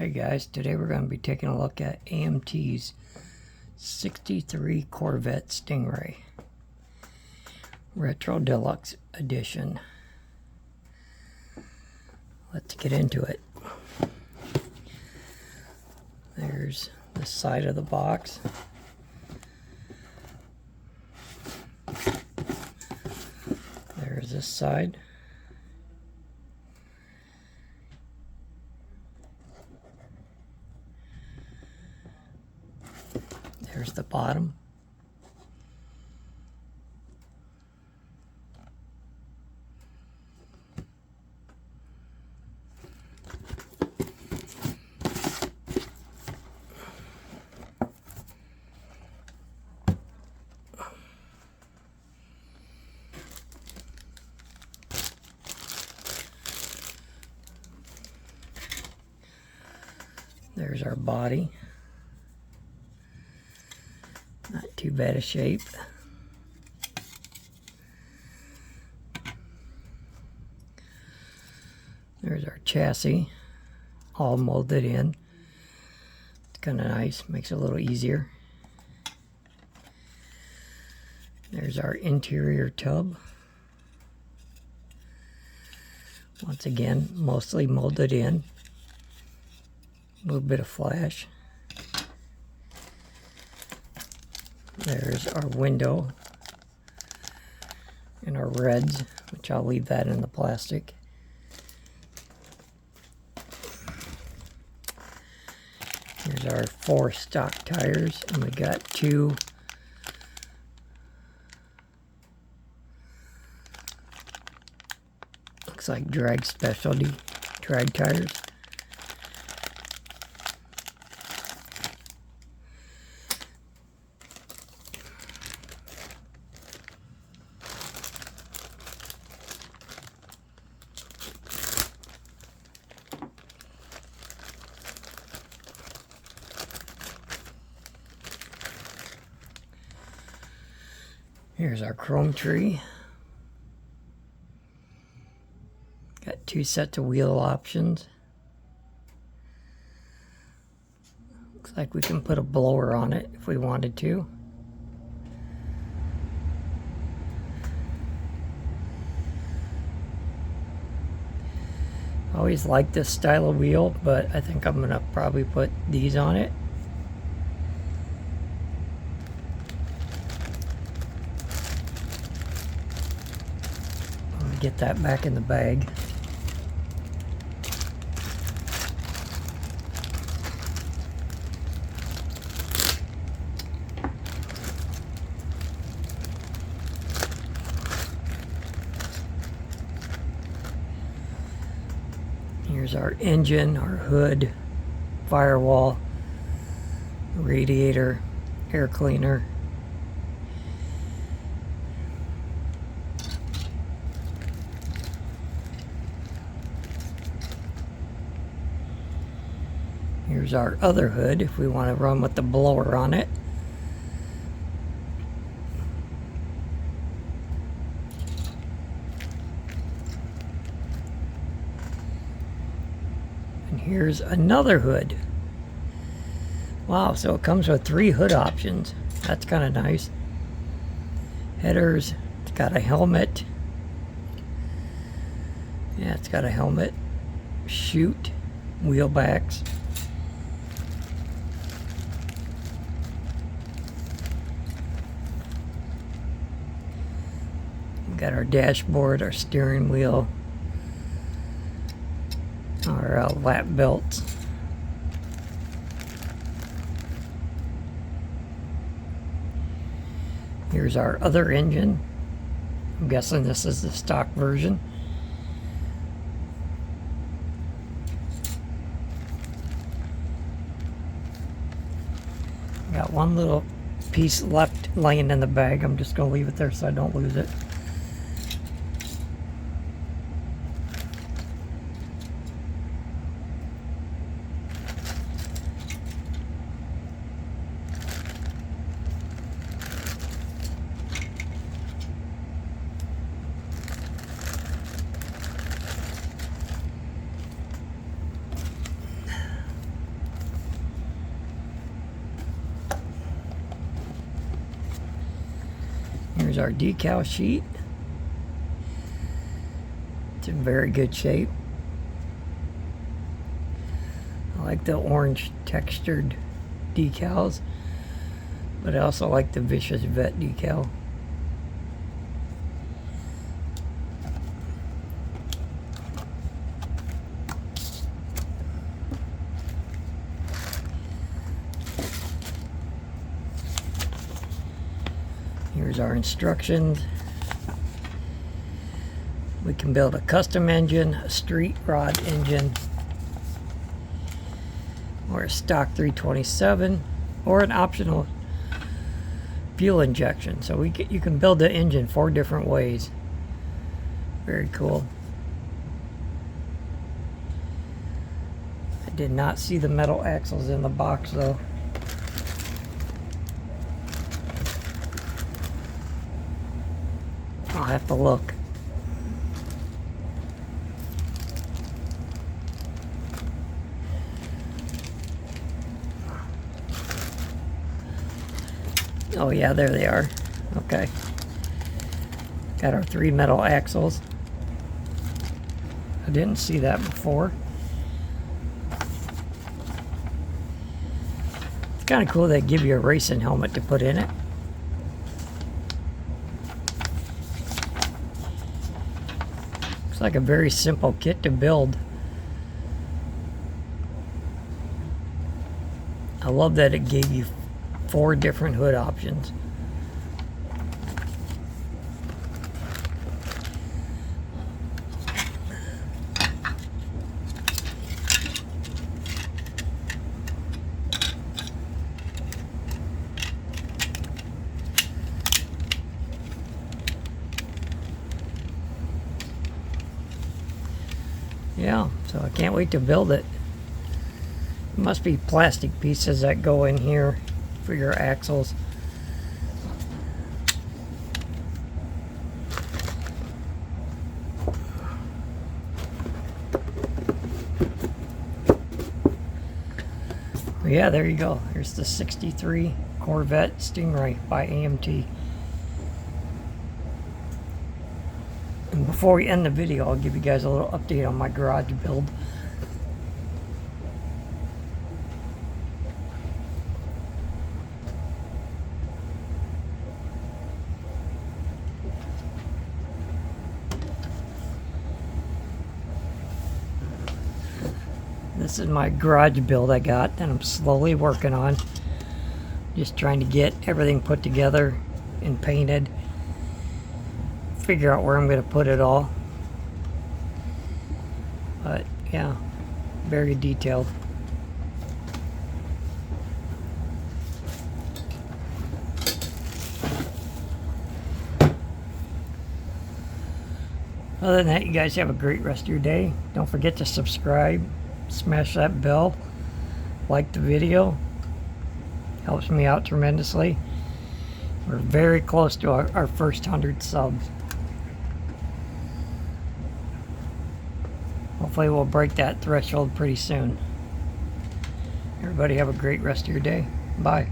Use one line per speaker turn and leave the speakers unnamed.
Hey guys, today we're going to be taking a look at AMT's 63 Corvette Stingray Retro Deluxe Edition. Let's get into it. There's the side of the box. There's this side. There's the bottom. There's our body. Not too bad a shape. There's our chassis, all molded in. It's kind of nice, makes it a little easier. There's our interior tub. Once again, mostly molded in. A little bit of flash. There's our window and our reds, which I'll leave that in the plastic. Here's our 4 stock tires, and we got 2 looks like drag specialty drag tires. Here's our chrome tree. Got 2 sets of wheel options. Looks like we can put a blower on it if we wanted to. I always liked this style of wheel, but I think I'm going to probably put these on it. Get that back in the bag. Here's our engine, our hood, firewall, radiator, air cleaner. Here's our other hood if we want to run with the blower on it. And here's another hood. Wow, so it comes with 3 hood options. That's kind of nice. Headers, it's got a helmet. Yeah, it's got a helmet. Chute, wheel backs. Got our dashboard, our steering wheel, our lap belts. Here's our other engine. I'm guessing this is the stock version. Got one little piece left laying in the bag. I'm just going to leave it there so I don't lose it. our decal sheet. It's in very good shape. I like the orange textured decals, but I also like the Vicious Vet decal. Here's our instructions. We can build a custom engine, a street rod engine, or a stock 327, or an optional fuel injection. So you can build the engine 4 different ways. Very cool. I did not see the metal axles in the box though. I'll have to look. Oh yeah, there they are. Okay. Got our 3 metal axles. I didn't see that before. It's kind of cool they give you a racing helmet to put in it. It's like a very simple kit to build. I love that it gave you 4 different hood options. Yeah, so I can't wait to build it. It must be plastic pieces that go in here for your axles. Yeah, there you go. Here's the 63 Corvette Stingray by AMT. And before we end the video, I'll give you guys a little update on my garage build. This is my garage build I got that I'm slowly working on. Just trying to get everything put together and painted. Figure out where I'm going to put it all. But yeah, very detailed. Other than that, you guys have a great rest of your day. Don't forget to subscribe. Smash that bell, like the video, helps me out tremendously. We're very close to our first 100 subs. Hopefully we'll break that threshold pretty soon. Everybody have a great rest of your day. Bye.